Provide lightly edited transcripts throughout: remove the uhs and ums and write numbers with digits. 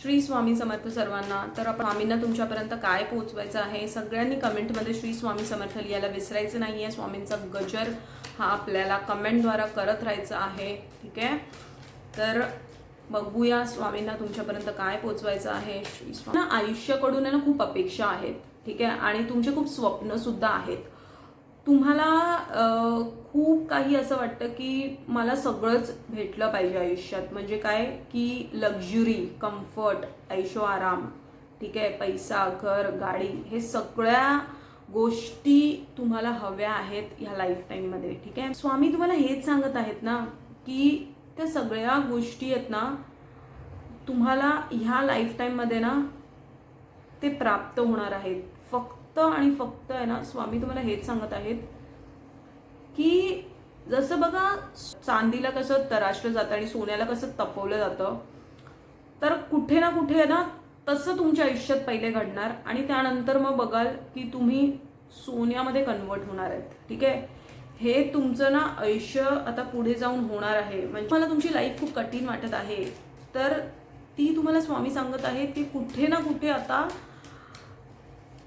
श्री स्वामी समर्थ सर्वांना. तर आपण स्वामींना तुमच्यापर्यंत काय पोहोचवायचं आहे, सगळ्यांनी कमेंटमध्ये श्री स्वामी समर्थ लिहायला विसरायचं नाही आहे. स्वामींचा गजर हा आपल्याला कमेंटद्वारा करत राहायचा आहे. ठीक आहे, तर बघूया स्वामींना तुमच्यापर्यंत काय पोहोचवायचं आहे. श्री स्वामी आयुष्याकडून ना खूप अपेक्षा आहेत. ठीक आहे, आणि तुमचे खूप स्वप्न सुद्धा आहेत. तुम्हाला खूप काही असं वाटतं की मला सगळंच भेटलं पाहिजे आयुष्यात. म्हणजे काय की लक्झुरी, कम्फर्ट, ऐशो आराम, ठीक आहे, पैसा, घर, गाडी, हे सगळ्या गोष्टी तुम्हाला हव्या आहेत ह्या लाईफ टाईममध्ये. ठीक आहे, स्वामी तुम्हाला हेच सांगत आहेत ना की त्या सगळ्या गोष्टी आहेत ना तुम्हाला ह्या लाईफ टाईममध्ये ना ते प्राप्त होणार आहेत. फक्त आणि फक्त आहे ना स्वामी तुम्हाला हेच सांगत आहेत की जसं बघा चांदीला कसं तराशलं जातं आणि सोन्याला कसं तपवलं जातं, तर कुठे ना कुठे आहे ना तसं तुमच्या आयुष्यात पहिले घडणार आणि त्यानंतर मग बघाल की तुम्ही सोन्यामध्ये कन्वर्ट होणार आहेत. ठीक आहे, हे तुमचं ना आयुष्य आता पुढे जाऊन होणार आहे. म्हणजे मला तुमची लाईफ खूप कठीण वाटत आहे, तर ती तुम्हाला स्वामी सांगत आहे की कुठे ना कुठे आता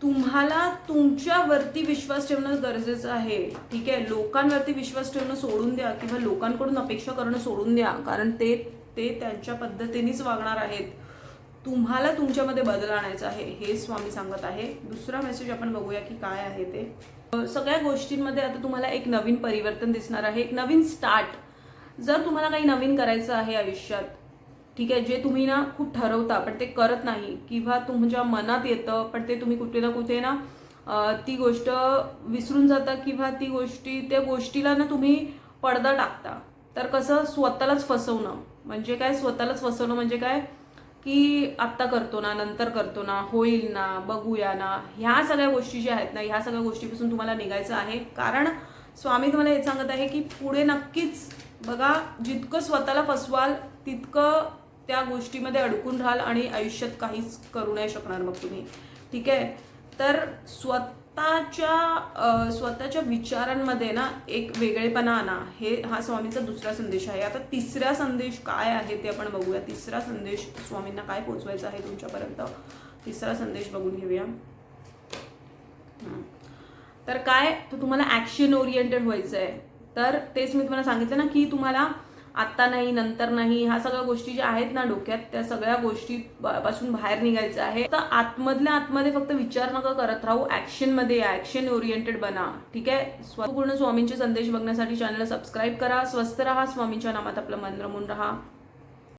तुम्हाला तुमच्यावरती विश्वास ठेवणं गरजेचं आहे. ठीक आहे, लोकांवरती विश्वास ठेवणं सोडून द्या किंवा लोकांकडून अपेक्षा करणं सोडून द्या, कारण ते त्यांच्या पद्धतीनेच वागणार आहेत. तुम्हाला तुमच्यामध्ये बदल आणायचा आहे, हे स्वामी सांगत आहे. दुसरा मेसेज आपण बघूया की काय आहे ते. सगळ्या गोष्टींमध्ये आता तुम्हाला एक नवीन परिवर्तन दिसणार आहे, एक नवीन स्टार्ट. जर तुम्हाला काही नवीन करायचं आहे आयुष्यात, ठीक आहे, जे तुम्ही ना खूप ठरवता पण ते करत नाही किंवा तुमच्या मनात येतं पण ते तुम्ही कुठे ना कुठे ना ती गोष्ट विसरून जाता किंवा त्या गोष्टीला ना तुम्ही पडदा टाकता. तर कसं स्वतःलाच फसवणं म्हणजे काय, स्वतःलाच फसवणं म्हणजे काय की आत्ता करतो ना, नंतर करतो ना, होईल ना, बघूया ना, ह्या सगळ्या गोष्टी ज्या आहेत ना, ह्या सगळ्या गोष्टीपासून तुम्हाला निघायचं आहे. कारण स्वामी तुम्हाला हे सांगत आहे की पुढे नक्कीच बघा जितकं स्वतःला फसवाल तितकं त्या गोष्टीमध्ये अडकून राहाल आणि आयुष्यात काहीच करू नाही शकणार मग तुम्ही. ठीक आहे, तर स्वतःच्या विचारांमध्ये ना एक वेगळेपणा आणा, हा स्वामींचा दुसरा संदेश आहे. आता तिसरा संदेश काय आहे ते आपण बघूया. तिसरा संदेश स्वामींना काय पोहोचवायचा आहे तुमच्यापर्यंत, तिसरा संदेश बघून घेऊया. तर काय, तर तुम्हाला ॲक्शन ओरिएंटेड व्हायचं आहे. तर तेच मी तुम्हाला सांगितलं ना की तुम्हाला आत्ता नाही, नंतर नाही, ह्या सगळ्या गोष्टी ज्या आहेत ना डोक्यात, त्या सगळ्या गोष्टी पासून बाहेर निघायचं आहे. तर आतमधल्या आतमध्ये फक्त विचार नका करत राहू, ॲक्शनमध्ये या, ॲक्शन ओरिएंटेड बना. ठीक आहे, पूर्ण स्वामींचे संदेश बघण्यासाठी चॅनलला सबस्क्राईब करा. स्वस्थ रहा, स्वामींच्या नामात आपलं मन रमून रहा.